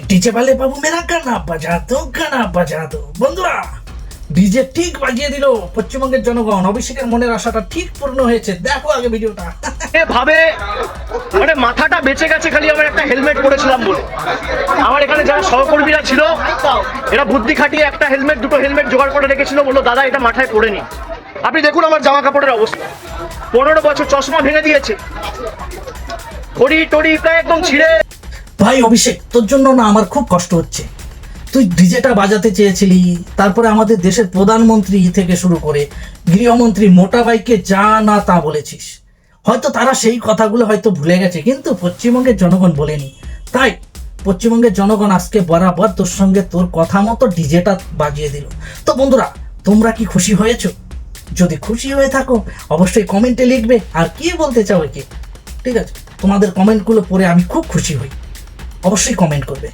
DJ वाले बाबू मेरा गाना बजा दो বন্ধুরা ডিজে ঠিক বাজিয়ে দিল পশ্চিমবঙ্গের জনগণ। অভিষেকের মনের আশাটা ঠিক পূর্ণ হয়েছে। দেখো আগে ভিডিওটা। ভাবে মানে মাথাটা বেঁচে গেছে খালি আমার একটা হেলমেট পরেছিলাম বলে। আমার এখানে যারা সহকর্মীরা ছিল এরা বুদ্ধি খাটিয়ে একটা হেলমেট দুটো হেলমেট জোগাড় করে রেখেছিল, বললো দাদা এটা মাথায় পড়ে নি। আপনি দেখুন আমার জামা কাপড়ের অবস্থা, 15 বছর চশমা ভেঙে দিয়েছে, ঘড়ি টড়ি প্রায় একদম ছিঁড়ে। ভাই অভিষেক, তোর জন্য না আমার খুব কষ্ট হচ্ছে। তুই ডিজেটা বাজাতে চেয়েছিলি, তারপরে আমাদের দেশের প্রধানমন্ত্রী থেকে শুরু করে গৃহমন্ত্রী মোটা ভাইকে যা না তা বলেছিস। হয়তো তারা সেই কথাগুলো হয়তো ভুলে গেছে, কিন্তু পশ্চিমবঙ্গের জনগণ বলেনি। তাই পশ্চিমবঙ্গের জনগণ আজকে বরাবর তোর সঙ্গে তোর কথা মতো ডিজেটা বাজিয়ে দিল। তো বন্ধুরা, তোমরা কি খুশি হয়েছো? যদি খুশি হয়ে থাকো অবশ্যই কমেন্টে লিখবে আর কি বলতে চাও একে। ঠিক আছে, তোমাদের কমেন্টগুলো পড়ে আমি খুব খুশি হই। অবশ্যই কমেন্ট করবে।